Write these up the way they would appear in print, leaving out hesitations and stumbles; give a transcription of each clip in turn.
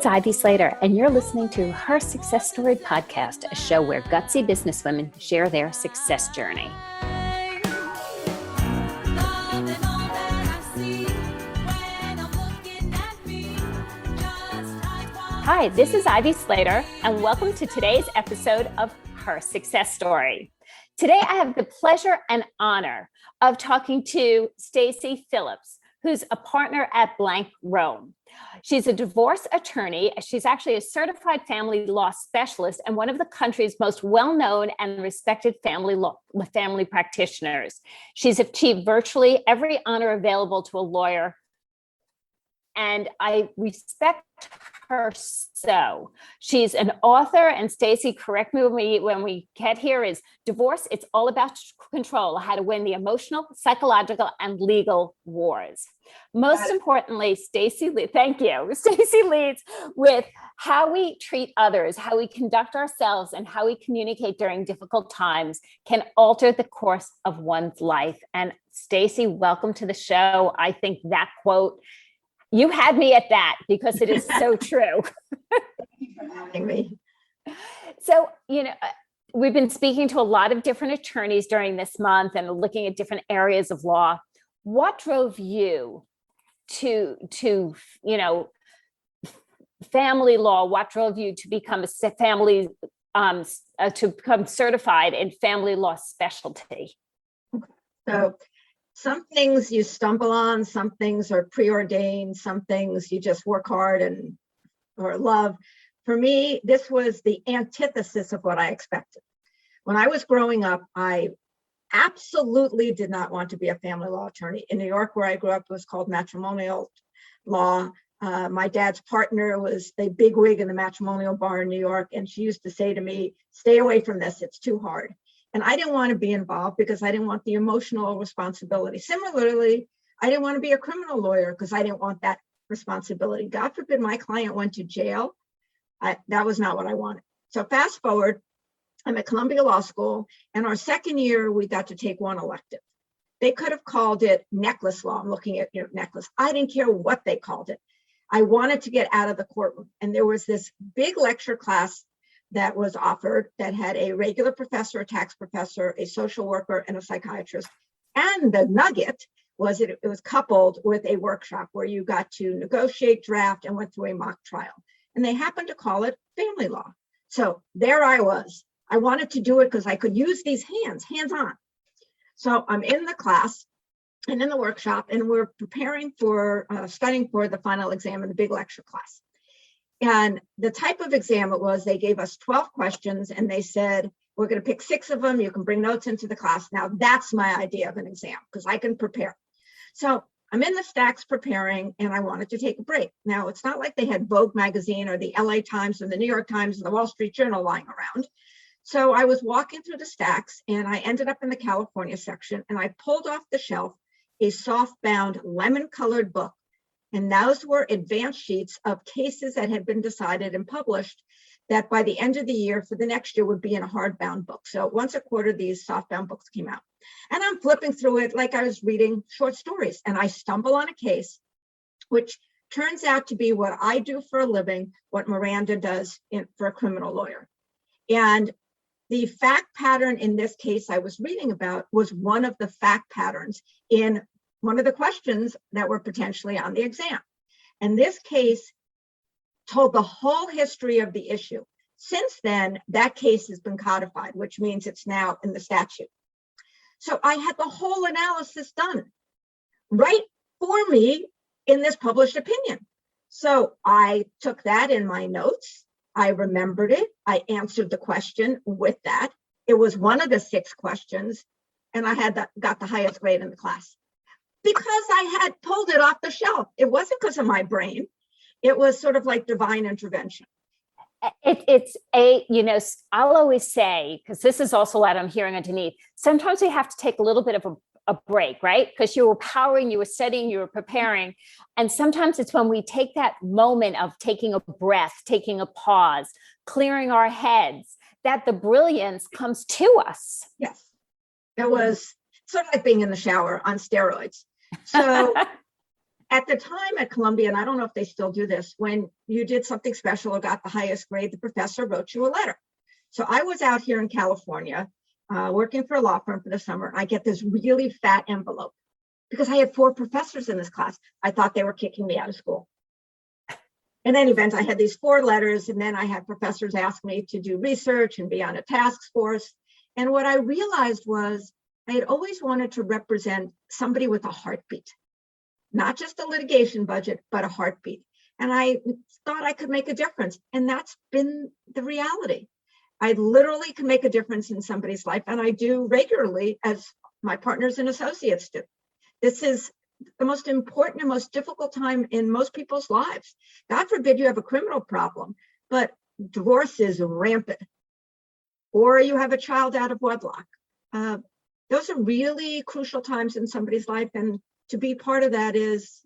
Ivy Slater, and you're listening to Her Success Story Podcast, a show where gutsy businesswomen share their success journey. Hi, this is Ivy Slater, and welcome to today's episode of Her Success Story. Today, I have the pleasure and honor of talking to Stacy Phillips, who's a partner at Blank Rome. She's a divorce attorney. She's actually a certified family law specialist and one of the country's most well-known and respected family practitioners. She's achieved virtually every honor available to a lawyer, and I respect her so. She's an author, and Stacy, correct me when we get here, is Divorce, It's All About Control, How to Win the Emotional, Psychological, and Legal Wars. Most importantly, thank you. Stacy leads with how we treat others, how we conduct ourselves, and how we communicate during difficult times can alter the course of one's life. And Stacy, welcome to the show. I think that quote, you had me at that because it is so true. Thank you for having me. So, we've been speaking to a lot of different attorneys during this month and looking at different areas of law. What drove you to family law? What drove you to become to become certified in family law specialty? So some things you stumble on, some things are preordained, some things you just work hard or love. For me, this was the antithesis of what I expected. When I was growing up, I absolutely did not want to be a family law attorney. In New York, where I grew up, it was called matrimonial law. My dad's partner was the bigwig in the matrimonial bar in New York, and she used to say to me, "Stay away from this, it's too hard." And I didn't want to be involved because I didn't want the emotional responsibility. Similarly, I didn't want to be a criminal lawyer because I didn't want that responsibility. God forbid my client went to jail. That was not what I wanted. So fast forward, I'm at Columbia Law School, and our second year, we got to take one elective. They could have called it necklace law. I'm looking at your necklace. I didn't care what they called it. I wanted to get out of the courtroom. And there was this big lecture class that was offered that had a regular professor, a tax professor, a social worker, and a psychiatrist. And the nugget was it was coupled with a workshop where you got to negotiate, draft, and went through a mock trial. And they happened to call it family law. So there I was. I wanted to do it because I could use these hands-on. So I'm in the class and in the workshop, and we're preparing for studying for the final exam in the big lecture class. And the type of exam it was, they gave us 12 questions and they said, we're going to pick 6 of them. You can bring notes into the class. Now that's my idea of an exam because I can prepare. So I'm in the stacks preparing and I wanted to take a break. Now it's not like they had Vogue magazine or the LA Times or the New York Times and the Wall Street Journal lying around. So I was walking through the stacks and I ended up in the California section and I pulled off the shelf a soft bound lemon colored book. And those were advance sheets of cases that had been decided and published that by the end of the year for the next year would be in a hardbound book. So once a quarter, these softbound books came out. And I'm flipping through it like I was reading short stories. And I stumble on a case, which turns out to be what I do for a living, what Miranda does for a criminal lawyer. And the fact pattern in this case I was reading about was one of the fact patterns in one of the questions that were potentially on the exam. And this case told the whole history of the issue. Since then, that case has been codified, which means it's now in the statute. So I had the whole analysis done right for me in this published opinion. So I took that in my notes. I remembered it. I answered the question with that. It was one of the 6 questions, and I got the highest grade in the class. Because I had pulled it off the shelf. It wasn't because of my brain. It was sort of like divine intervention. I'll always say, because this is also what I'm hearing underneath, sometimes we have to take a little bit of a break, right? Because you were powering, you were studying, you were preparing. And sometimes it's when we take that moment of taking a breath, taking a pause, clearing our heads, that the brilliance comes to us. Yes. It was sort of like being in the shower on steroids. So at the time at Columbia, and I don't know if they still do this, when you did something special or got the highest grade, the professor wrote you a letter. So I was out here in California working for a law firm for the summer. I get this really fat envelope because I had 4 professors in this class. I thought they were kicking me out of school. In any event, I had these 4 letters, and then I had professors ask me to do research and be on a task force. And what I realized was I had always wanted to represent somebody with a heartbeat, not just a litigation budget, but a heartbeat. And I thought I could make a difference. And that's been the reality. I literally can make a difference in somebody's life, and I do regularly, as my partners and associates do. This is the most important and most difficult time in most people's lives. God forbid you have a criminal problem, but divorce is rampant, or you have a child out of wedlock. Those are really crucial times in somebody's life, and to be part of that is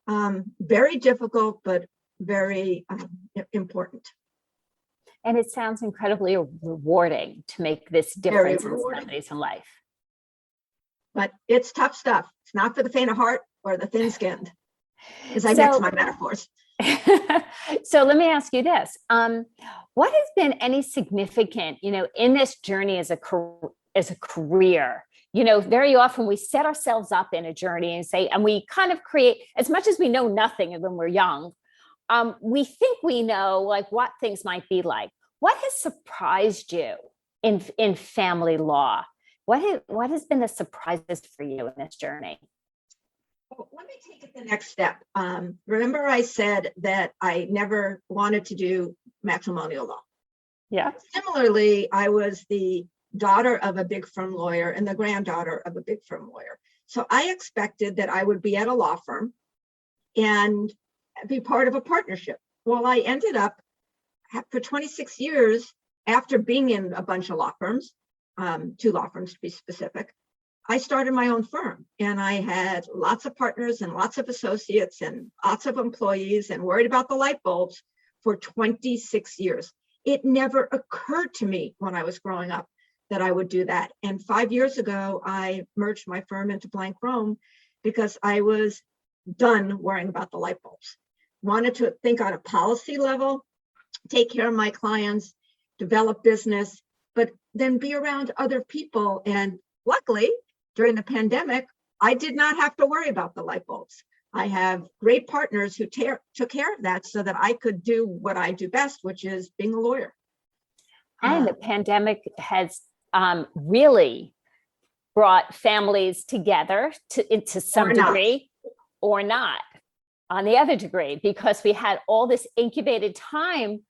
very difficult, but very important. And it sounds incredibly rewarding to make this difference in somebody's life. But it's tough stuff. It's not for the faint of heart or the thin-skinned, as I mix my metaphors. So let me ask you this. What has been any significant, in this journey as a career? Very often we set ourselves up in a journey and we kind of create, as much as we know nothing when we're young, we think we know like what things might be like. What has surprised you in family law? What has been the surprises for you in this journey? Well, let me take it the next step. Remember I said that I never wanted to do matrimonial law. Yeah. Similarly, I was the daughter of a big firm lawyer and the granddaughter of a big firm lawyer. So I expected that I would be at a law firm and be part of a partnership. Well, I ended up for 26 years after being in a bunch of law firms, 2 law firms to be specific, I started my own firm, and I had lots of partners and lots of associates and lots of employees and worried about the light bulbs for 26 years. It never occurred to me when I was growing up that I would do that. And 5 years ago, I merged my firm into Blank Rome because I was done worrying about the light bulbs. Wanted to think on a policy level, take care of my clients, develop business, but then be around other people. And luckily, during the pandemic, I did not have to worry about the light bulbs. I have great partners who took care of that so that I could do what I do best, which is being a lawyer. And the pandemic has really brought families together to some degree, or not on the other degree, because we had all this incubated time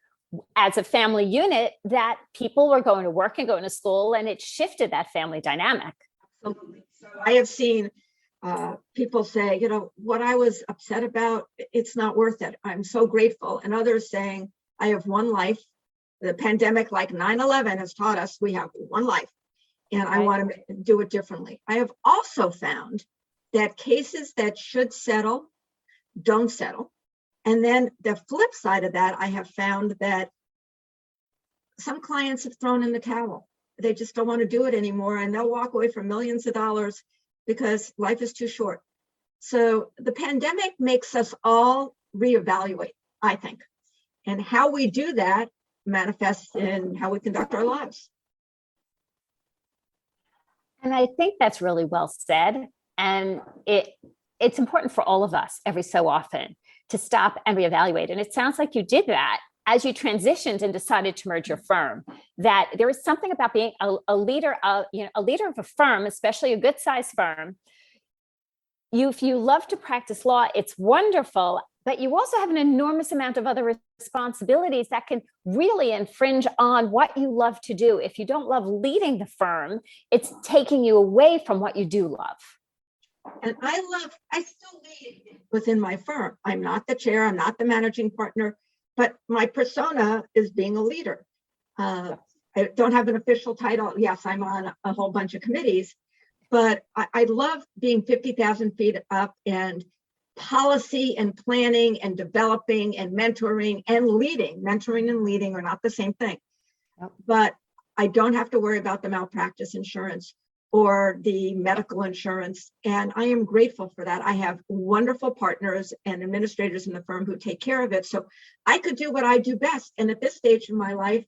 as a family unit that people were going to work and going to school, and it shifted that family dynamic. Absolutely. So I have seen people say, what I was upset about, it's not worth it. I'm so grateful. And others saying, I have one life. The pandemic, like 9/11, has taught us we have one life, and I want to do it differently. I have also found that cases that should settle don't settle. And then the flip side of that, I have found that some clients have thrown in the towel. They just don't want to do it anymore, and they'll walk away from millions of dollars because life is too short. So the pandemic makes us all reevaluate, I think. And how we do that manifests in how we conduct our lives. And I think that's really well said. And it's important for all of us every so often to stop and reevaluate. And it sounds like you did that as you transitioned and decided to merge your firm, that there is something about being a leader of a firm, especially a good sized firm. If you love to practice law, it's wonderful, but you also have an enormous amount of other responsibilities that can really infringe on what you love to do. If you don't love leading the firm, it's taking you away from what you do love. And I still lead within my firm. I'm not the chair, I'm not the managing partner, but my persona is being a leader. I don't have an official title. Yes, I'm on a whole bunch of committees, but I love being 50,000 feet up, and policy and planning and developing and mentoring and leading. Mentoring and leading are not the same thing. But I don't have to worry about the malpractice insurance or the medical insurance. And I am grateful for that. I have wonderful partners and administrators in the firm who take care of it. So I could do what I do best. And at this stage in my life,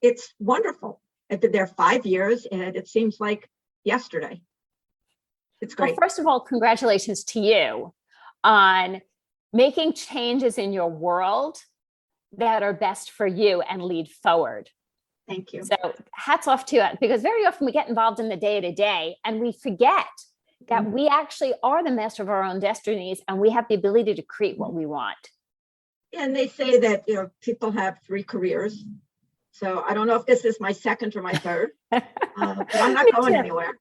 it's wonderful. I've been there 5 years and it seems like yesterday. It's great. Well, first of all, congratulations to you on making changes in your world that are best for you and lead forward. Thank you. So hats off to it, because very often we get involved in the day-to-day and we forget that we actually are the master of our own destinies and we have the ability to create what we want. And they say that, people have 3 careers. So I don't know if this is my second or my third, but I'm not going anywhere.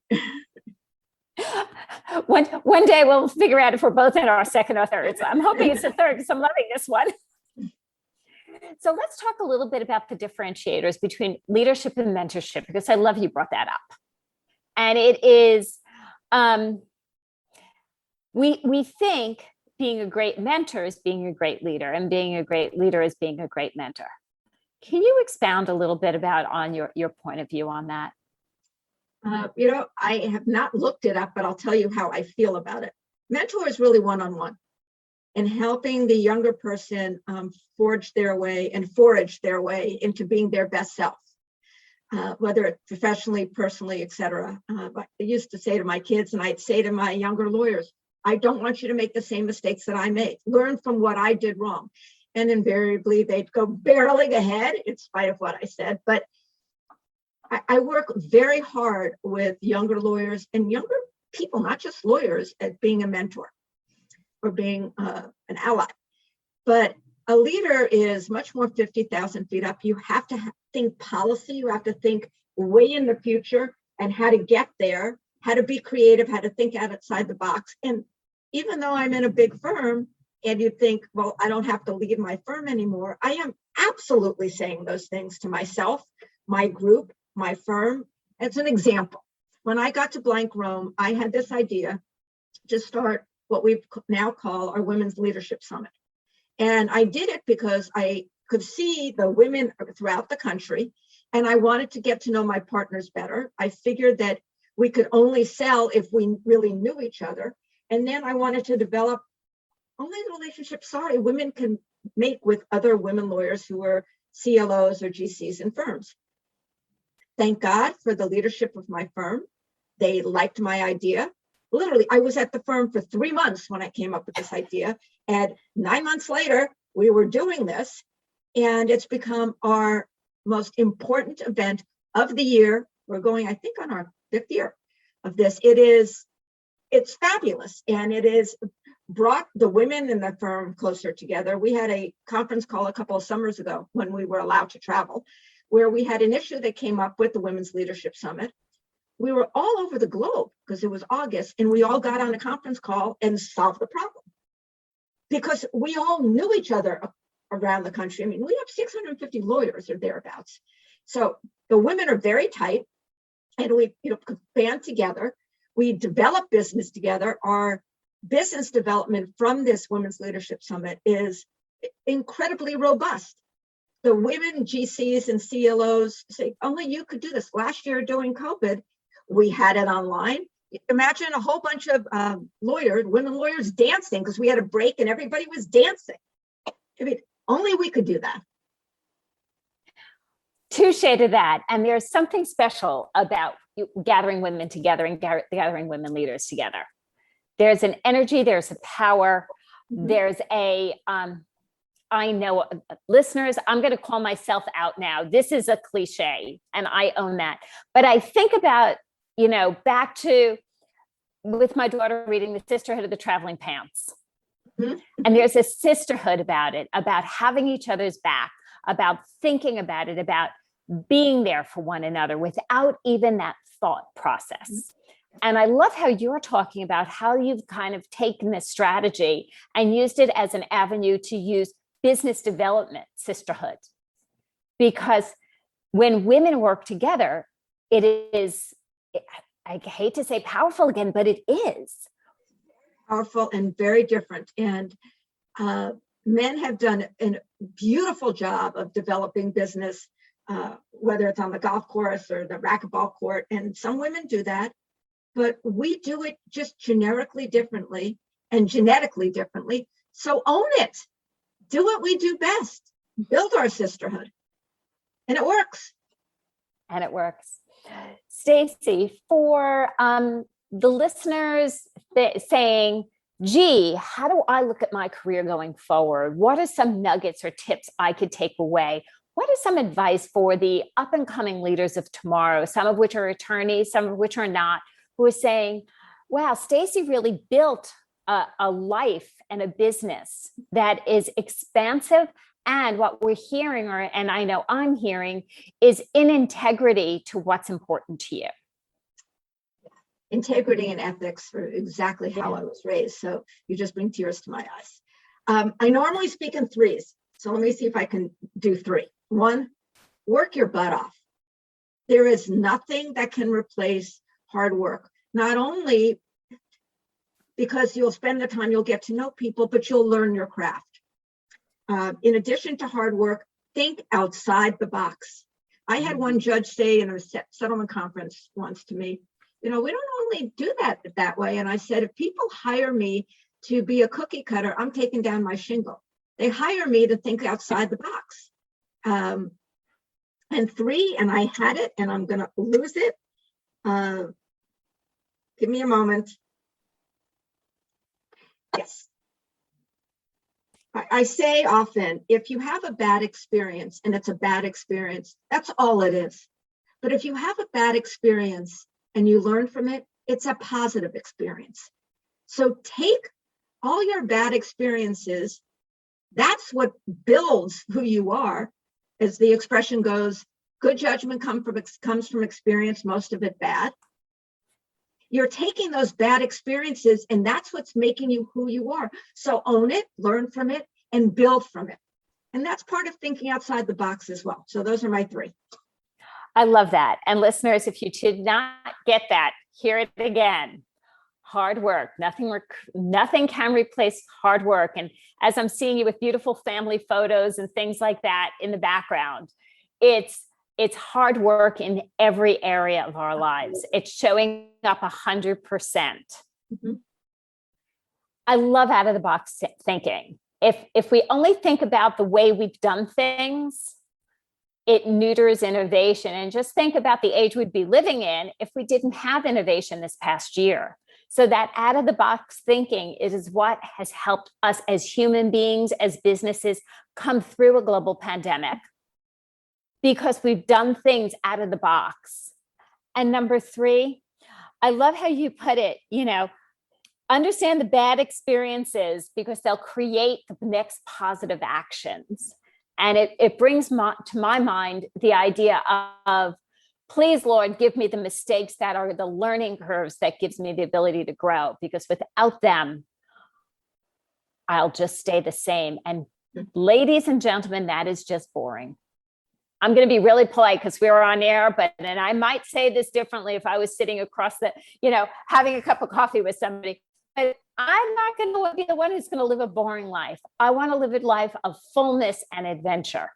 One day we'll figure out if we're both in our second or third. So I'm hoping it's a third because I'm loving this one. So let's talk a little bit about the differentiators between leadership and mentorship, because I love you brought that up. And it is, we think being a great mentor is being a great leader, and being a great leader is being a great mentor. Can you expound a little bit on your point of view on that? I have not looked it up, but I'll tell you how I feel about it. Mentor is really one-on-one, and helping the younger person forage their way into being their best self, whether it's professionally, personally, etc. I used to say to my kids, and I'd say to my younger lawyers, I don't want you to make the same mistakes that I made. Learn from what I did wrong. And invariably, they'd go barreling ahead in spite of what I said. But I work very hard with younger lawyers and younger people, not just lawyers, at being a mentor or being an ally. But a leader is much more 50,000 feet up. You have to think policy. You have to think way in the future and how to get there, how to be creative, how to think outside the box. And even though I'm in a big firm and you think, well, I don't have to lead my firm anymore, I am absolutely saying those things to myself, my group, my firm. As an example, when I got to Blank Rome, I had this idea to start what we now call our Women's Leadership Summit. And I did it because I could see the women throughout the country, and I wanted to get to know my partners better. I figured that we could only sell if we really knew each other. And then I wanted to develop only relationships women can make with other women lawyers who were CLOs or GCs in firms. Thank God for the leadership of my firm. They liked my idea. Literally, I was at the firm for 3 months when I came up with this idea. And 9 months later, we were doing this. And it's become our most important event of the year. We're going, I think, on our 5th year of this. It's fabulous. And it is brought the women in the firm closer together. We had a conference call a couple of summers ago when we were allowed to travel, where we had an issue that came up with the Women's Leadership Summit. We were all over the globe because it was August, and we all got on a conference call and solved the problem because we all knew each other around the country. I mean, we have 650 lawyers or thereabouts. So the women are very tight, and we band together. We develop business together. Our business development from this Women's Leadership Summit is incredibly robust. The women GCs and CLOs say, only you could do this. Last year during COVID, we had it online. Imagine a whole bunch of women lawyers dancing because we had a break and everybody was dancing. I mean, only we could do that. Touche to that. And there's something special about gathering women together and gathering women leaders together. There's an energy, there's a power, there's a, I know, listeners, I'm going to call myself out now. This is a cliche and I own that. But I think about, back to with my daughter reading The Sisterhood of the Traveling Pants. Mm-hmm. And there's a sisterhood about it, about having each other's back, about thinking about it, about being there for one another without even that thought process. Mm-hmm. And I love how you're talking about how you've kind of taken this strategy and used it as an avenue to use business development sisterhood. Because when women work together, it is, I hate to say powerful again, but it is. Powerful and very different. And men have done a beautiful job of developing business whether it's on the golf course or the racquetball court. And some women do that, but we do it just generically differently and genetically differently. So own it. Do what we do best. Build our sisterhood. And it works. And it works. Stacy, for the listeners saying, gee, how do I look at my career going forward? What are some nuggets or tips I could take away? What is some advice for the up and coming leaders of tomorrow, some of which are attorneys, some of which are not, who are saying, wow, Stacy really built a life and a business that is expansive. And what we're hearing, and I know I'm hearing, is in integrity to what's important to you. Integrity and ethics are exactly how I was raised. So you just bring tears to my eyes. I normally speak in threes. So let me see if I can do three. One, work your butt off. There is nothing that can replace hard work. Not only because you'll spend the time, you'll get to know people, but you'll learn your craft. In addition to hard work, think outside the box. I had one judge say in a settlement conference once to me, we don't only do that way. And I said, if people hire me to be a cookie cutter, I'm taking down my shingle. They hire me to think outside the box. And three, and I had it, and I'm going to lose it. Give me a moment. Yes. I say often, if you have a bad experience, and it's a bad experience, that's all it is. But if you have a bad experience and you learn from it, it's a positive experience. So take all your bad experiences. That's what builds who you are. As the expression goes, good judgment comes from experience, most of it bad. You're taking those bad experiences, and that's what's making you who you are. So own it, learn from it, and build from it. And that's part of thinking outside the box as well. So those are my three. I love that. And listeners, if you did not get that, hear it again. Hard work. Nothing can replace hard work. And as I'm seeing you with beautiful family photos and things like that in the background, it's hard work in every area of our lives. It's showing up 100%. Mm-hmm. I love out of the box thinking. If we only think about the way we've done things, it neuters innovation. And just think about the age we'd be living in if we didn't have innovation this past year. So that out of the box thinking is what has helped us as human beings, as businesses, come through a global pandemic, because we've done things out of the box. And number three, I love how you put it, understand the bad experiences because they'll create the next positive actions. And it brings to my mind the idea of, please, Lord, give me the mistakes that are the learning curves that gives me the ability to grow, because without them, I'll just stay the same. And ladies and gentlemen, that is just boring. I'm going to be really polite because we were on air, and I might say this differently if I was sitting across having a cup of coffee with somebody. But I'm not going to be the one who's going to live a boring life. I want to live a life of fullness and adventure.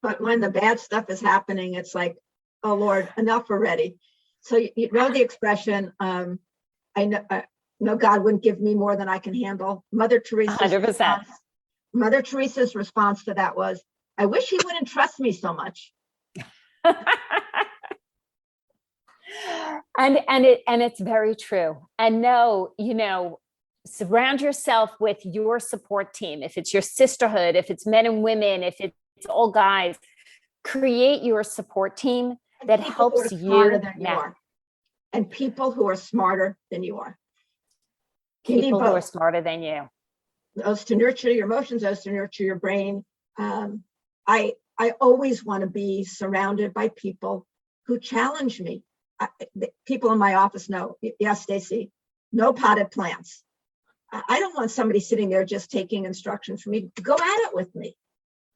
But when the bad stuff is happening, it's like, oh, Lord, enough already. So you know the expression, I know God wouldn't give me more than I can handle. Mother Teresa's 100%. Mother Teresa's response to that was, I wish he wouldn't trust me so much. And it's very true. And surround yourself with your support team. If it's your sisterhood, if it's men and women, if it's all guys, create your support team that helps you. And people who are smarter than you are. People who are smarter than you. Those to nurture your emotions, those to nurture your brain. I always want to be surrounded by people who challenge me. People in my office know, yes, Stacy, no potted plants. I don't want somebody sitting there just taking instructions from me. Go at it with me.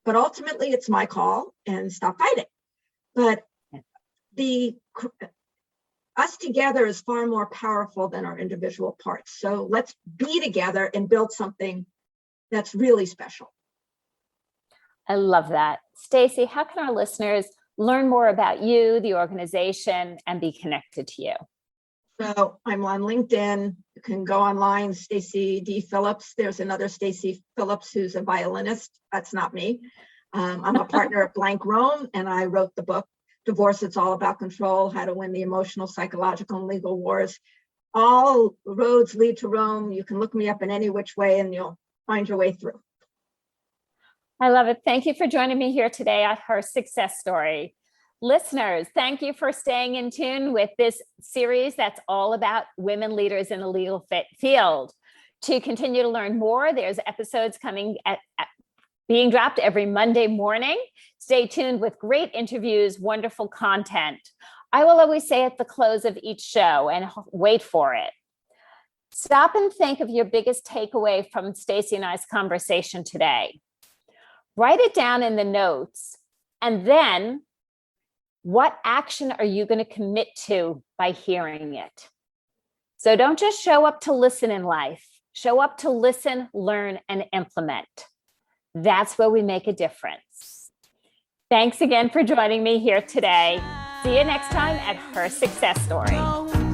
But ultimately, it's my call, and stop fighting. But us together is far more powerful than our individual parts. So let's be together and build something that's really special. I love that. Stacy, how can our listeners learn more about you, the organization, and be connected to you? So I'm on LinkedIn. You can go online, Stacy D. Phillips. There's another Stacy Phillips who's a violinist. That's not me. I'm a partner at Blank Rome, and I wrote the book, Divorce, It's All About Control, How to Win the Emotional, Psychological, and Legal Wars. All roads lead to Rome. You can look me up in any which way and you'll find your way through. I love it. Thank you for joining me here today at Her Success Story. Listeners, thank you for staying in tune with this series that's all about women leaders in the legal field. To continue to learn more, there's episodes coming being dropped every Monday morning. Stay tuned with great interviews, wonderful content. I will always say at the close of each show, and wait for it, stop and think of your biggest takeaway from Stacy and I's conversation today. Write it down in the notes, and then what action are you going to commit to by hearing it? So don't just show up to listen in life. Show up to listen, learn, and implement. That's where we make a difference. Thanks again for joining me here today. See you next time at Her Success Story.